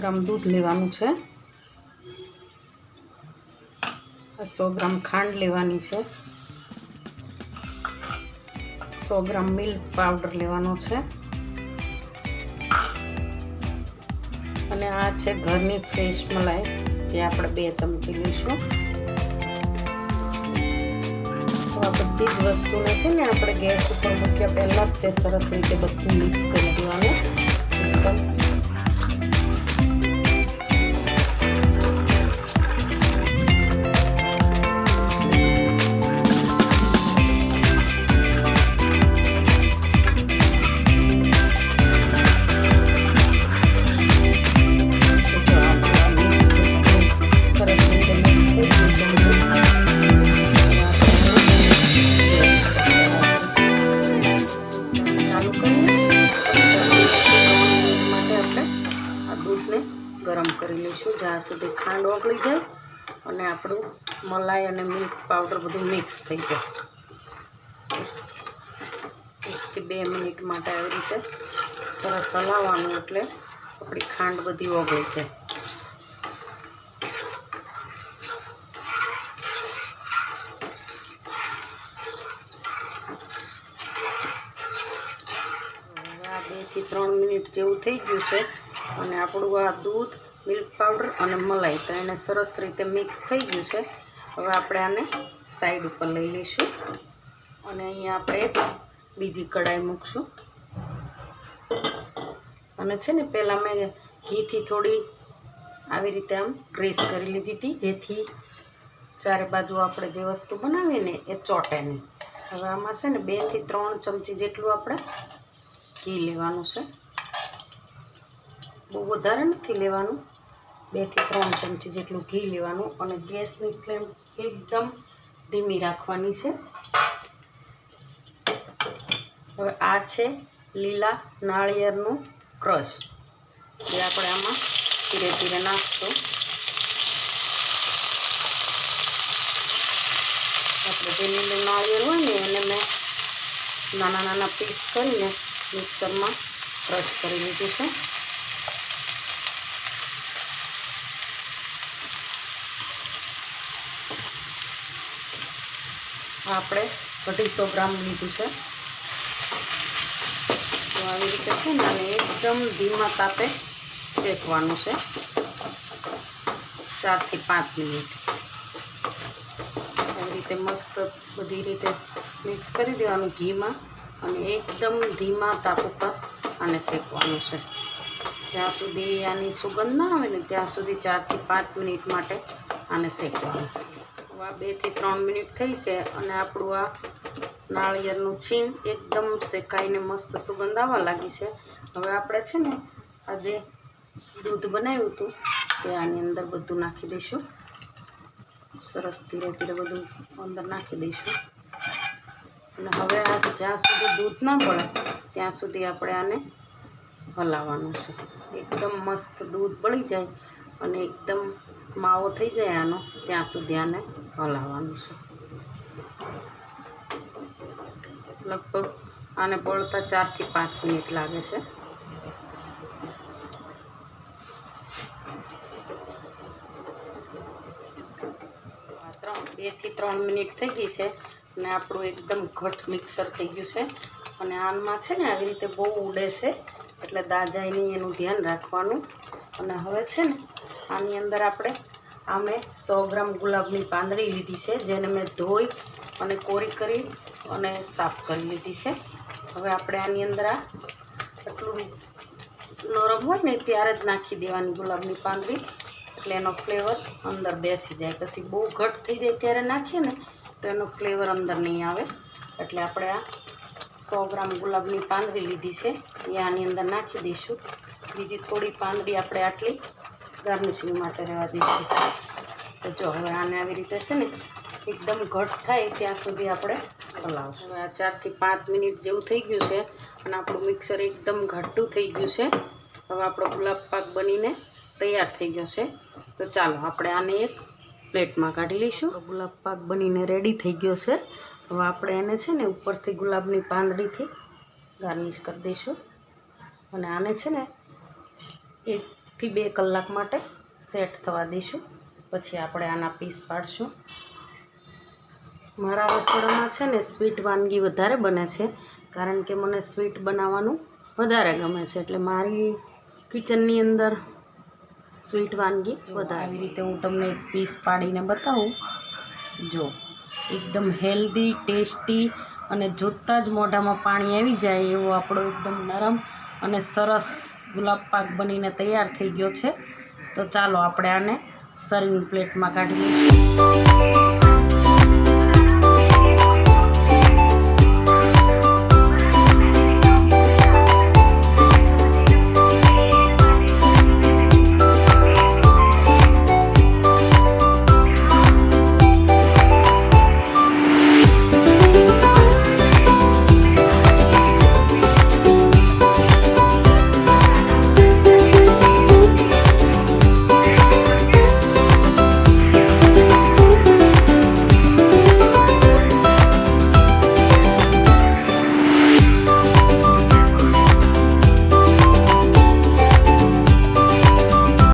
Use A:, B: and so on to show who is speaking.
A: ગ્રામ દૂધ લેવાનું છે, 100 ગ્રામ ખાંડ લેવાની છે, 100 ગ્રામ મિલ્ક પાવડર લેવાનો છે અને આ છે ઘરની ફ્રેશ મલાઈ જે આપણે 2 ચમચી લઈશું। તો આ બધી જ વસ્તુને છે ને આપણે ગેસ ઉપર મૂક્યા પહેલાં જ તે સરસ રીતે બધું મિક્સ કરી દેવાનું એકદમ। ગરમ કરી લઈશું જ્યાં સુધી ખાંડ ઓગળી જાય અને આપણું મલાઈ અને મિલ્ક પાવડર બધું મિક્સ થઈ જાય। 1 થી 2 મિનિટ માટે આવી રીતે સરસ હલાવવાનું એટલે આપણી ખાંડ બધી ઓગળી જાય। આ 2 થી 3 મિનિટ જેવું થઈ ગયું છે અને આપણું આ દૂધ મિલ્ક પાવડર અને મલાઈ તો એને સરસ રીતે મિક્સ થઈ ગયું છે। હવે આપણે આને સાઈડ ઉપર લઈ લઈશું અને અહીંયા આપણે બીજી કઢાઈ મૂકશું અને છે ને પહેલાં મેં ઘીથી થોડી આવી રીતે આમ ગ્રીસ કરી લીધી હતી જેથી ચારે બાજુ આપણે જે વસ્તુ બનાવીએ ને એ ચોટે નહીં। હવે આમાં છે ને 2 થી 3 ચમચી જેટલું આપણે ઘી લેવાનું છે, બહુ વધારે નથી લેવાનું, 2 થી 3 ચમચી જેટલું ઘી લેવાનું અને ગેસની ફ્લેમ એકદમ ધીમી રાખવાની છે। હવે આ છે લીલા નાળિયેરનું ક્રશ જે આપણે આમાં ધીરે ધીરે નાખશું। આપણે જે લીલું નાળિયેર હોય ને એને મેં નાના નાના પીસ કરીને મિક્સરમાં ક્રશ કરી લીધું છે। આપણે 250 ગ્રામ લીધું છે। તો આવી રીતે છે ને અને એકદમ ધીમા તાપે શેકવાનું છે 4 થી 5 મિનિટ। આવી રીતે મસ્ત બધી રીતે મિક્સ કરી દેવાનું ઘીમાં અને એકદમ ધીમા તાપ ઉપર આને શેકવાનું છે જ્યાં સુધી આની સુગંધ ના આવે ને ત્યાં સુધી 4 થી 5 મિનિટ માટે આને શેકવાનું। 2 થી 3 મિનિટ થઈ છે અને આપણું આ નાળિયેરનું છીણ એકદમ શેકાઈને મસ્ત સુગંધ આવવા લાગી છે। હવે આપણે છે ને આ જે દૂધ બનાવ્યું હતું તે આની અંદર બધું નાખી દઈશું, સરસ ધીરે ધીરે બધું અંદર નાખી દઈશું અને હવે આ જ્યાં સુધી દૂધ ના બળે ત્યાં સુધી આપણે આને હલાવવાનું છે। એકદમ મસ્ત દૂધ બળી જાય અને એકદમ માવો થઈ જાય આનો ત્યાં સુધી આને હલાવવાનું છે। લગભગ આને બળતા 4 થી 5 મિનિટ લાગે છે। 2 થી 3 મિનિટ થઈ ગઈ છે અને આપણું એકદમ ઘટ મિક્સર થઈ ગયું છે અને આમાં છે ને આવી રીતે બહુ ઉડે છે એટલે દાજાય નહીં એનું ધ્યાન રાખવાનું। અને હવે છે ને આની અંદર આપણે મેં 100 ગ્રામ ગુલાબની પાંદડી લીધી છે જેને મેં ધોઈ અને કોરી કરી અને સાફ કરી લીધી છે। હવે આપણે આની અંદર આટલું નરમ હોય ને ત્યારે જ નાખી દેવાની ગુલાબની પાંદડી એટલે એનો ફ્લેવર અંદર બેસી જાય। પછી બહુ ઘટ થઈ જાય ત્યારે નાખીએ ને તો એનો ફ્લેવર અંદર નહીં આવે એટલે આપણે આ 100 ગ્રામ ગુલાબની પાંદડી લીધી છે એ આની અંદર નાખી દઈશું। બીજી થોડી પાંદડી આપણે આટલી ગાર્નિશિંગ માટે રહેવા દઈશું। તો જો હવે આને આવી રીતે છે ને એકદમ ઘટ થાય ત્યાં સુધી આપણે હલાવશું। હવે આ 4 થી 5 મિનિટ જેવું થઈ ગયું છે અને આપણું મિક્સર એકદમ ઘાટું થઈ ગયું છે। હવે આપણો ગુલાબ પાક બનીને તૈયાર થઈ ગયો છે। તો ચાલો આપણે આને એક પ્લેટમાં કાઢી લઈશું। ગુલાબ પાક બનીને રેડી થઈ ગયો છે। હવે આપણે એને છે ને ઉપરથી ગુલાબની પાંદડીથી ગાર્નિશ કરી દઈશું અને આને છે ને 1 થી 2 કલાક માટે સેટ થવા દઈશું. પછી આપણે આના પીસ પાડશું. મારા રસોડામાં છે ને સ્વીટ વાનગી વધારે બને છે, કારણ કે મને સ્વીટ બનાવવાનું વધારે ગમે છે. એટલે મારી કિચનની અંદર સ્વીટ વાનગી વધારે. આવી રીતે હું તમને એક પીસ પાડીને બતાવું. જો એકદમ હેલ્ધી, ટેસ્ટી અને જોતાં જ મોઢામાં પાણી આવી જાય એવો આપણો એકદમ નરમ અને સરસ ગુલાબ પાક બનીને તૈયાર થઈ ગયો છે. તો ચાલો આપણે આને સર્વિંગ પ્લેટમાં કાઢી લઈશું.